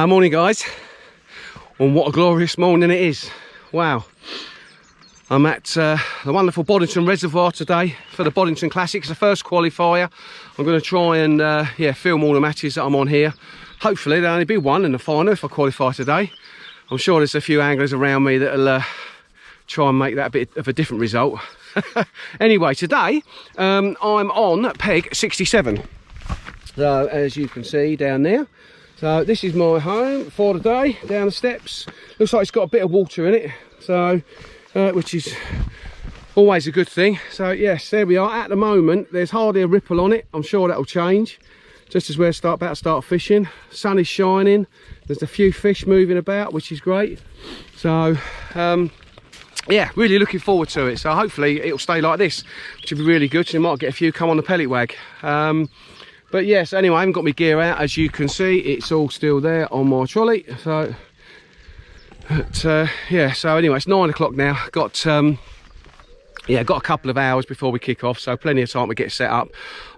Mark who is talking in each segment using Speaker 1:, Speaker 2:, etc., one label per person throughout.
Speaker 1: Morning guys, and what a glorious morning it is. Wow, I'm at the wonderful Boddington Reservoir today for the Boddington Classic. It's the first qualifier. I'm going to try and film all the matches that I'm on here. Hopefully there'll only be one in the final if I qualify today. I'm sure there's a few anglers around me that'll try and make that a bit of a different result. Anyway, today I'm on peg 67. So as you can see down there, so this is my home for the day, down the steps. Looks like it's got a bit of water in it, so which is always a good thing. So yes, there we are. At the moment there's hardly a ripple on it. I'm sure that'll change just as we're about to start fishing. Sun is shining, there's a few fish moving about, which is great. So yeah, really looking forward to it. So hopefully it'll stay like this, which will be really good. So you might get a few come on the pellet wag. But yes, anyway, I haven't got my gear out. As you can see, it's all still there on my trolley. So, yeah, so anyway, it's 9 o'clock now. Got a couple of hours before we kick off, so plenty of time to get set up.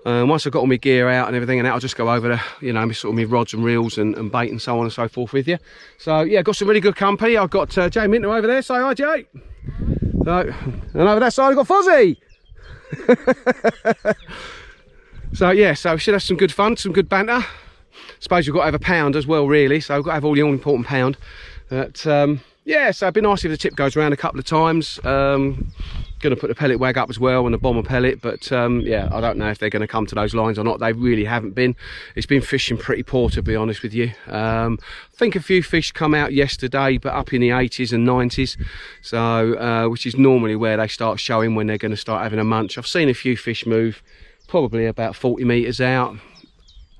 Speaker 1: Once I've got all my gear out and everything, and I'll just go over the, sort of my rods and reels and bait and so on and so forth with you. So yeah, got some really good company. I've got Jay Minter over there. Say hi, Jay. So, and over that side I've got Fozzie. So yeah, so we should have some good fun, some good banter. Suppose we've got to have a pound as well, really. So we've got to have all the all-important pound. But yeah, so it'd be nice if the tip goes around a couple of times. Going to put the pellet wag up as well and the bomber pellet, but yeah, I don't know if they're going to come to those lines or not. They really haven't been. It's been fishing pretty poor, to be honest with you. I think a few fish come out yesterday, but up in the 80s and 90s, so which is normally where they start showing when they're going to start having a munch. I've seen a few fish move probably about 40 meters out.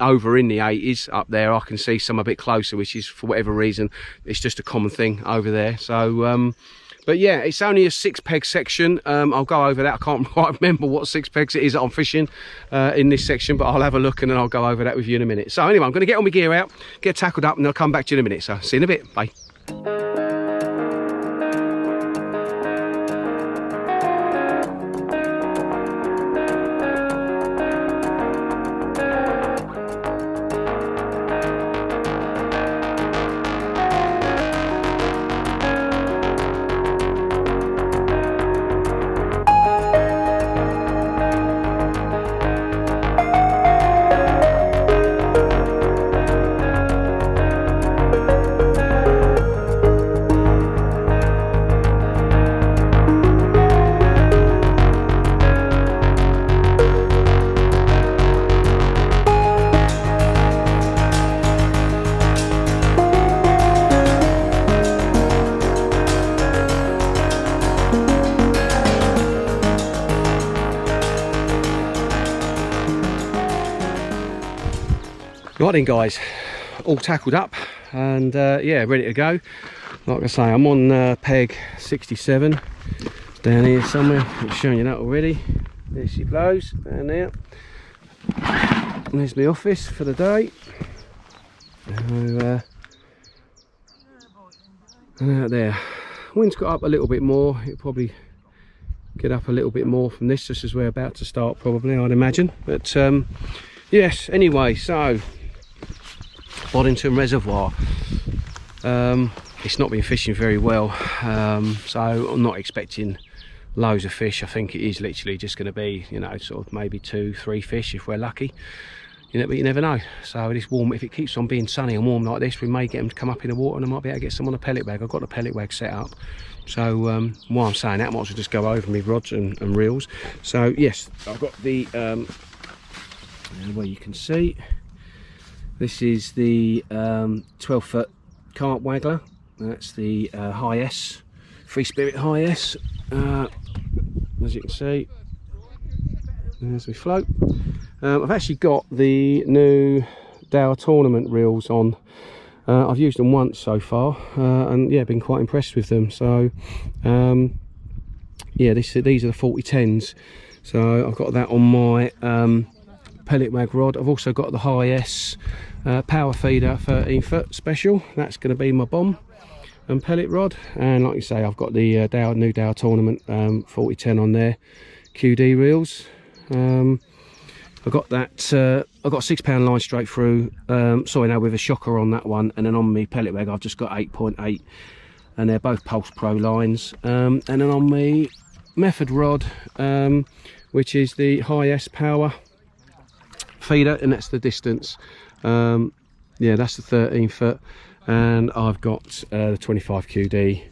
Speaker 1: Over in the 80s up there I can see some a bit closer, which is, for whatever reason, it's just a common thing over there. So but yeah, it's only a 6 peg section. I'll go over that. I can't quite remember what 6 pegs it is that I'm fishing in this section, but I'll have a look and then I'll go over that with you in a minute. So anyway, I'm going to get all my gear out, get tackled up, and I'll come back to you in a minute. So see you in a bit. Bye. Right then guys, all tackled up and yeah, ready to go. Like I say, I'm on peg 67. It's down here somewhere. I'm showing you that already. There she blows, down there. And there's my office for the day. And out there. Wind's got up a little bit more. It'll probably get up a little bit more from this, just as we're about to start probably, I'd imagine. But yes, anyway, so Boddington Reservoir, it's not been fishing very well, so I'm not expecting loads of fish. I think it is literally just going to be, sort of maybe 2-3 fish if we're lucky, but you never know. So it is warm. If it keeps on being sunny and warm like this, we may get them to come up in the water and I might be able to get some on a pellet wag. I've got the pellet wag set up, so while I'm saying that, I might as well just go over my rods and reels. So yes, I've got the where you can see, this is the 12-foot carp waggler. That's the High S, Free Spirit High S. As you can see, there's my float. I've actually got the new Dow Tournament reels on. I've used them once so far, and yeah, been quite impressed with them. So yeah, these are the 4010s. So I've got that on my pellet wag rod. I've also got the High S power feeder 13-foot special. That's going to be my bomb and pellet rod. And like you say, I've got the new Dow Tournament 4010 on there, QD reels. I've got that I've got a £6 line straight through, sorry, no, with a shocker on that one, and then on my pellet rag I've just got 8.8, and they're both Pulse Pro lines. And then on my method rod, which is the highest power feeder, and that's the distance. Yeah, that's the 13 foot, and I've got the 25 QD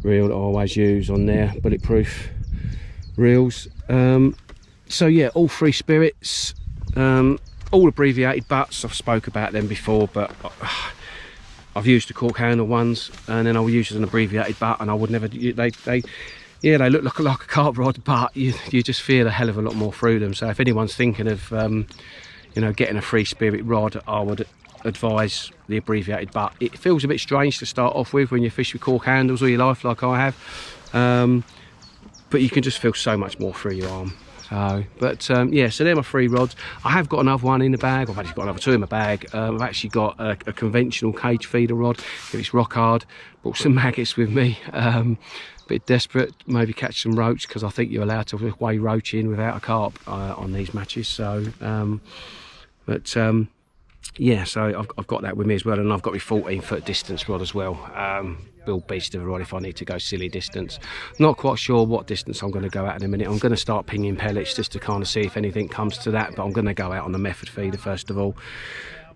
Speaker 1: reel that I always use on there, bulletproof reels. So yeah, all 3 spirits, all abbreviated butts. I've spoke about them before, but I've used the cork handle ones, and then I'll use an abbreviated butt, and I would never, yeah, they look like a carp rod, but you just feel a hell of a lot more through them. So if anyone's thinking of you know, getting a 3 spirit rod, I would advise the abbreviated butt. It feels a bit strange to start off with when you fish with cork handles all your life like I have, but you can just feel so much more through your arm. So, but yeah, so they're my 3 rods. I have got another one in the bag. I've actually got another 2 in my bag. I've actually got a conventional cage feeder rod. If it's rock hard, brought some maggots with me. Bit desperate, maybe catch some roach, because I think you're allowed to weigh roach in without a carp on these matches. So yeah, so I've got that with me as well, and I've got my 14 foot distance rod as well. Bill beast of a rod if I need to go silly distance. Not quite sure what distance I'm going to go out in a minute. I'm going to start pinging pellets just to kind of see if anything comes to that, but I'm going to go out on the method feeder first of all,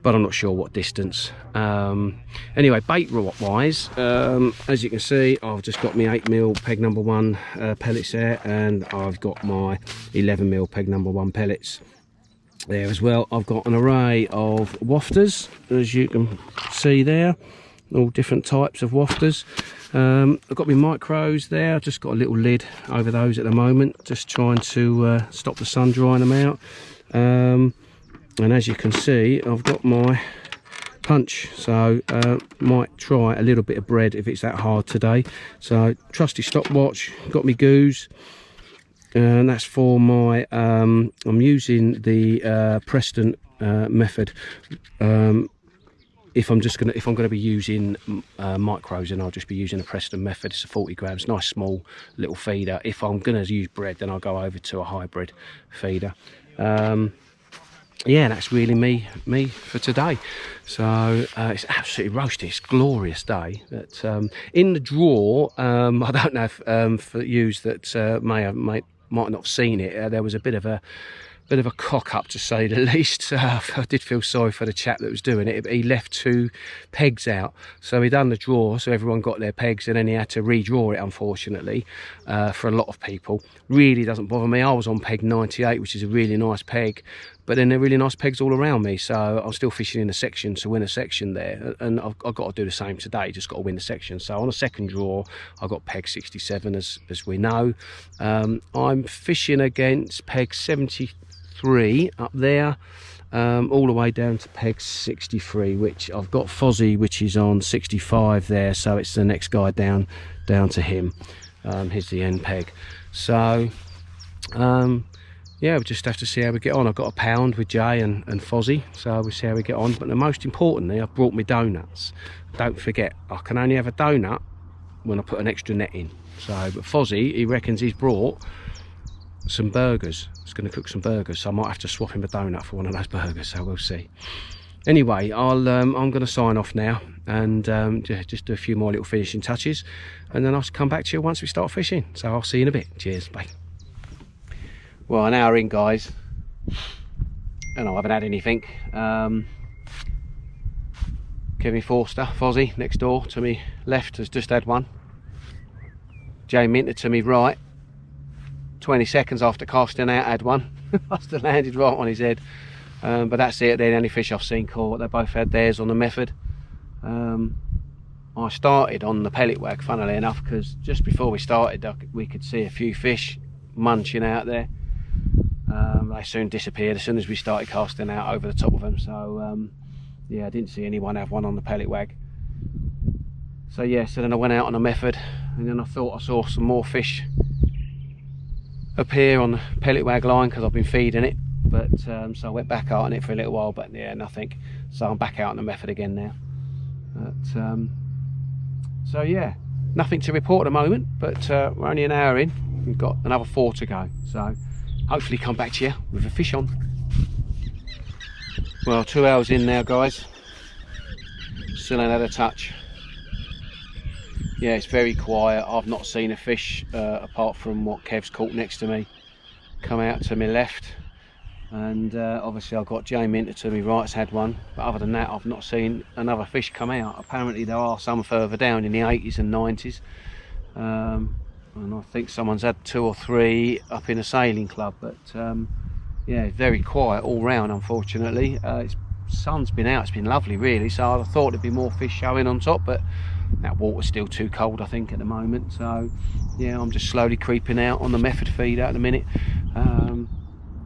Speaker 1: but I'm not sure what distance. Anyway, bait wise, as you can see, I've just got my 8mm peg number 1 pellets there, and I've got my 11mm peg number 1 pellets there as well. I've got an array of wafters, as you can see there, all different types of wafters. I've got my micros there. I've just got a little lid over those at the moment, just trying to stop the sun drying them out. And as you can see, I've got my punch, so might try a little bit of bread if it's that hard today. So trusty stopwatch, got my goose, and that's for my I'm using the Preston method. If I'm gonna be using micros, then I'll just be using a Preston method. It's a 40 grams, nice small little feeder. If I'm gonna use bread, then I'll go over to a hybrid feeder. Yeah, that's really me for today. So it's absolutely roasted. It's a glorious day. But in the drawer, I don't know if for yous that might not have seen it, there was a bit of a cock up, to say the least. I did feel sorry for the chap that was doing it. He left 2 pegs out, so he done the draw, so everyone got their pegs, and then he had to redraw it, unfortunately, for a lot of people. Really doesn't bother me. I was on peg 98, which is a really nice peg, but then they're really nice pegs all around me, so I'm still fishing in a section to win a section there, and I've got to do the same today, just got to win the section. So on a second draw, I got peg 67, as we know. I'm fishing against peg 73 up there, all the way down to peg 63, which I've got Fozzie, which is on 65 there, so it's the next guy down to him. Here's the end peg. So yeah, we'll just have to see how we get on. I've got a pound with Jay and Fozzie, so we'll see how we get on. But the most importantly, I've brought me donuts. Don't forget, I can only have a donut when I put an extra net in. So, but Fozzie, he reckons he's brought some burgers. He's going to cook some burgers, so I might have to swap him a donut for one of those burgers, so we'll see. Anyway, I'm going to sign off now, and just do a few more little finishing touches, and then I'll come back to you once we start fishing. So I'll see you in a bit. Cheers, bye. Well, an hour in, guys, and I haven't had anything. Kevin Forster, Fozzie, next door to me left, has just had one. Jay Minter to me right, 20 seconds after casting out, had one. Must have landed right on his head. But that's it. They're the only fish I've seen caught. They both had theirs on the method. I started on the pellet wag, funnily enough, because just before we started, we could see a few fish munching out there. They soon disappeared as soon as we started casting out over the top of them. So yeah, I didn't see anyone have one on the pellet wag. So yeah, so then I went out on a method, and then I thought I saw some more fish appear on the pellet wag line because I've been feeding it. But so I went back out on it for a little while, but yeah, nothing. So I'm back out on the method again now. But so yeah, nothing to report at the moment, but we're only an hour in. We've got another 4 to go, so hopefully come back to you with a fish on. Well, 2 hours in now, guys. Still ain't had a touch. Yeah, it's very quiet. I've not seen a fish apart from what Kev's caught next to me come out to my left, and obviously I've got Jay Minter to my right's had one, but other than that I've not seen another fish come out. Apparently there are some further down in the 80s and 90s, and I think someone's had 2 or 3 up in a sailing club, but yeah, very quiet all round, unfortunately. Sun's been out, it's been lovely really, so I thought there'd be more fish showing on top, but that water's still too cold I think at the moment. So yeah, I'm just slowly creeping out on the method feeder at the minute.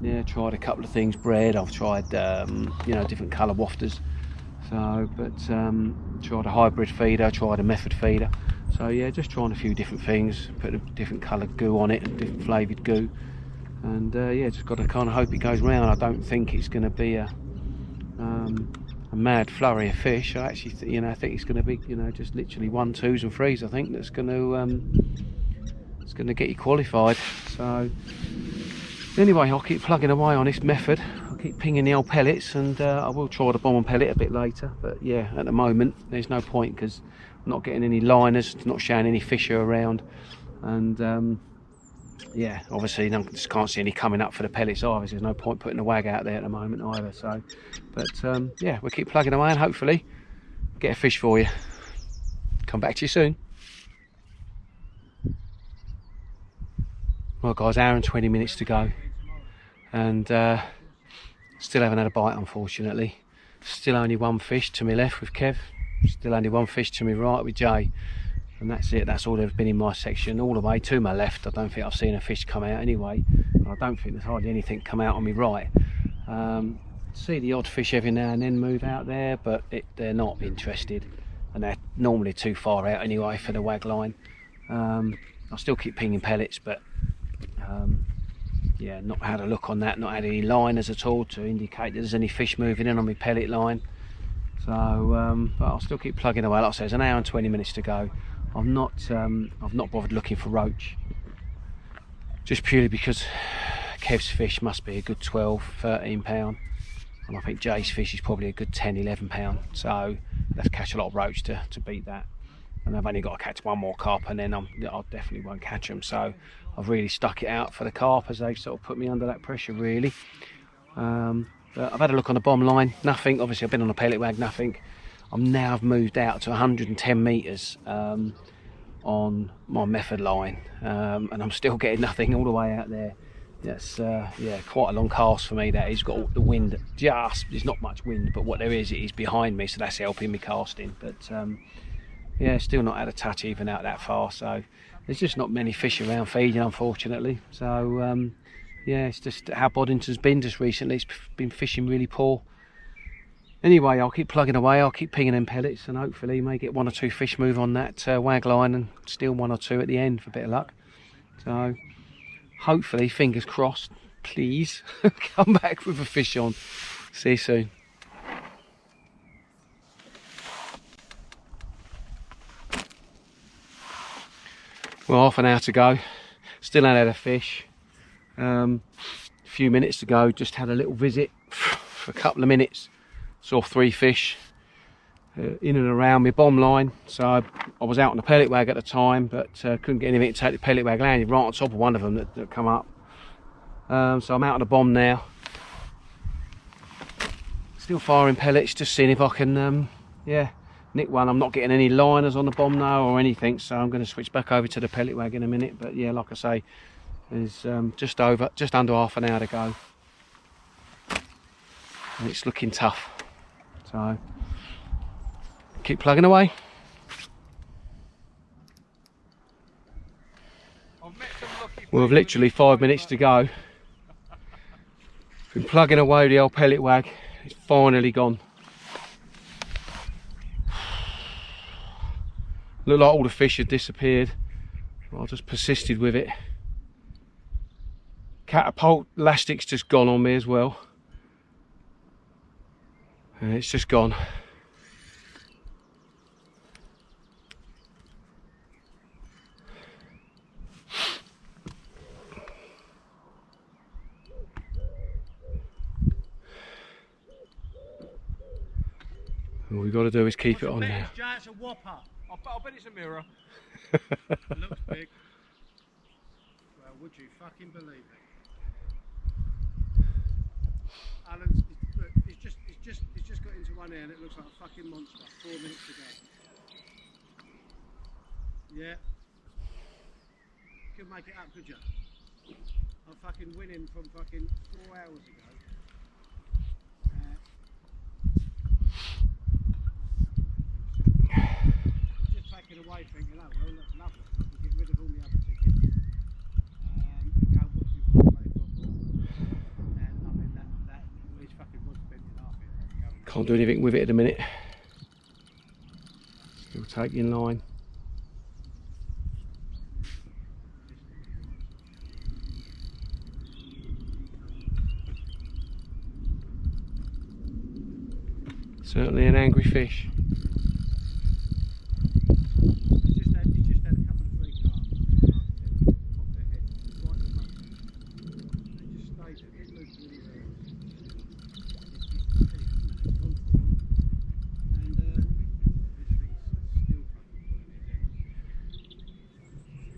Speaker 1: Yeah, tried a couple of things, bread, I've tried you know, different colour wafters, so, but tried a hybrid feeder, tried a method feeder, so yeah, just trying a few different things, put a different coloured goo on it and different flavoured goo, and yeah, just got to kind of hope it goes round. I don't think it's going to be a mad flurry of fish. I actually you know, I think it's going to be, you know, just literally 1, 2s and 3s I think that's going to it's going to get you qualified. So anyway, I'll keep plugging away on this method. I'll keep pinging the old pellets, and I will try the bomb and pellet a bit later, but yeah, at the moment there's no point because I'm not getting any liners, it's not showing any fish around, and yeah, obviously I just can't see any coming up for the pellets either, so there's no point putting the wag out there at the moment either. So, but yeah, we'll keep plugging away and hopefully get a fish for you. Come back to you soon. Well guys, hour and 20 minutes to go, and still haven't had a bite unfortunately. Still only 1 fish to my left with Kev, still only 1 fish to my right with Jay, and that's it. That's all there's been in my section. All the way to my left I don't think I've seen a fish come out anyway. I don't think there's hardly anything come out on my right. See the odd fish every now and then move out there, but they're not interested, and they're normally too far out anyway for the wag line. I'll still keep pinging pellets, but yeah, not had a look on that, not had any liners at all to indicate there's any fish moving in on my pellet line. So but I'll still keep plugging away. Like I say, there's an hour and 20 minutes to go. I've not bothered looking for roach, just purely because Kev's fish must be a good 12-13 pound, and I think Jay's fish is probably a good 10-11 pound, so let's catch a lot of roach to beat that. And I've only got to catch 1 more carp, and then I definitely won't catch them. So I've really stuck it out for the carp, as they've sort of put me under that pressure really. But I've had a look on the bomb line, nothing. Obviously I've been on a pellet wag, nothing. I've moved out to 110 metres on my method line, and I'm still getting nothing all the way out there. That's yeah, quite a long cast for me. That is. Got all the wind, just there's not much wind, but what there is, it is behind me, so that's helping me casting. But yeah, still not had a touch even out that far, so there's just not many fish around feeding unfortunately. So yeah, it's just how Boddington's been just recently. It's been fishing really poor. Anyway, I'll keep plugging away, I'll keep pinging them pellets, and hopefully may get 1 or 2 fish move on that wag line, and still 1 or 2 at the end for a bit of luck. So hopefully, fingers crossed, please come back with a fish on. See you soon. Well, half an hour to go, still ain't had a fish. A few minutes to go, just had a little visit for a couple of minutes, saw 3 fish in and around my bomb line. So I was out on the pellet wag at the time, but couldn't get anything to take the pellet wag, landed right on top of one of them that come up. So I'm out on the bomb now, still firing pellets, just seeing if I can yeah, nick one. I'm not getting any liners on the bomb now or anything, so I'm going to switch back over to the pellet wag in a minute. But yeah, like I say, there's just under half an hour to go, and it's looking tough. So keep plugging away. Well, we've literally 5 minutes to go. Been plugging away the old pellet wag. It's finally gone. Looked like all the fish had disappeared. I just persisted with it. Catapult elastic's just gone on me as well, and it's just gone. All we've got to do is keep it on now.
Speaker 2: It's a whopper.
Speaker 3: I bet it's a mirror.
Speaker 2: It looks big. Well, would you fucking believe it? Alan's, look, it's just got into one ear and it looks like a fucking monster. 4 minutes ago. Yeah. Could make it up, could you? I'm fucking winning from fucking 4 hours ago. I'm just packing away thinking, oh well, that's lovely. I can get rid of all the other tickets. Go watch me play football. And I mean, that well, it's fucking was spent in half here.
Speaker 1: Can't do anything with it at the minute. Still taking line. Certainly an angry fish.
Speaker 2: He just had a couple of free carps. Pop their head right in the front. They just stayed there. Didn't move to anywhere else. It's gone for them. And this thing's still fucking pulling his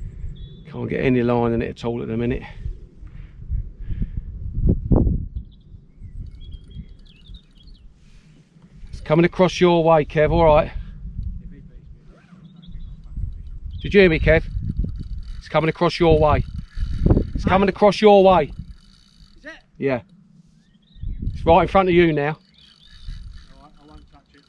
Speaker 2: head.
Speaker 1: Can't get any line in it at all at the minute. Coming across your way, Kev, alright? Did you hear me, Kev? It's coming across your way. It's coming across your way.
Speaker 2: Is it?
Speaker 1: Yeah. It's right in front of you now.
Speaker 2: Alright, I won't touch it.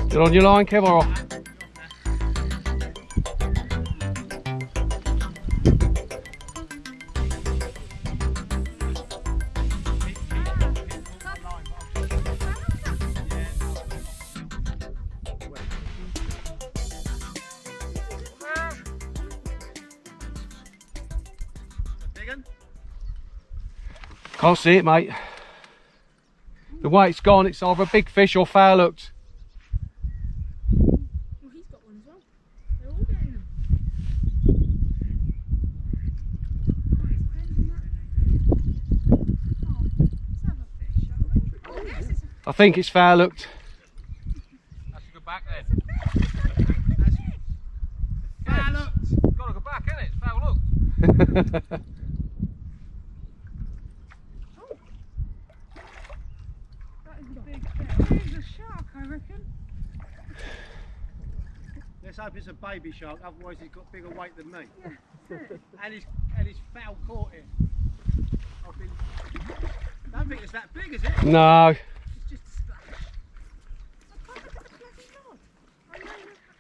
Speaker 1: Still on your line, Kev, or off? Can't see it, mate. The way it's gone, it's either a big fish or foul hooked.
Speaker 4: Well, he's got one as well. They're all getting them. Oh, let's have a fish, shall we? Oh, yes, it's a
Speaker 1: I think it's foul hooked.
Speaker 3: That's a good back then.
Speaker 2: Foul hooked.
Speaker 3: Got to go back, isn't it? It's foul hooked.
Speaker 4: There's a shark, I reckon.
Speaker 2: Let's hope it's a baby shark, otherwise he's got bigger weight than me.
Speaker 4: Yeah, that's it.
Speaker 2: And he's foul caught it. I don't think it's that big, is it?
Speaker 1: No.
Speaker 4: It's just a splash. I can't look at the bloody rod. I know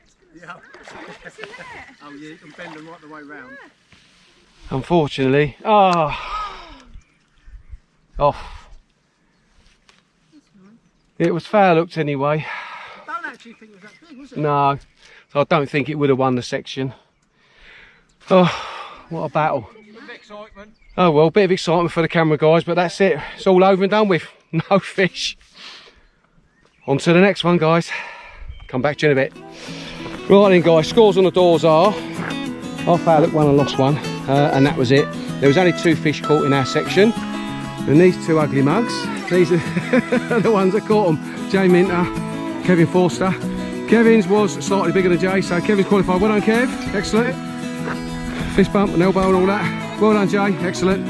Speaker 4: it's going to splash. It's in there.
Speaker 2: Oh yeah, you can bend them right the way round.
Speaker 4: Yeah.
Speaker 1: Unfortunately. Oh. Off. It was foul hooked anyway.
Speaker 2: I don't actually think it was that big, was it?
Speaker 1: No. So I don't think it would have won the section. Oh, what a battle.
Speaker 3: Bit of excitement.
Speaker 1: Oh well, bit of excitement for the camera guys, but that's it. It's all over and done with. No fish. On to the next one, guys. Come back to you in a bit. Right then, guys, scores on the doors are I fouled it one and lost one, and that was it. There was only 2 fish caught in our section, and these 2 ugly mugs, these are the ones that caught them. Jay Minter, Kevin Forster. Kevin's was slightly bigger than Jay, so Kevin's qualified. Well done, Kev, excellent. Fist bump and elbow and all that. Well done, Jay, excellent.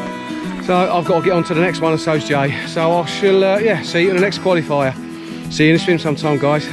Speaker 1: So I've got to get on to the next one, and so's Jay. So I shall, yeah, see you in the next qualifier. See you in the swim sometime, guys.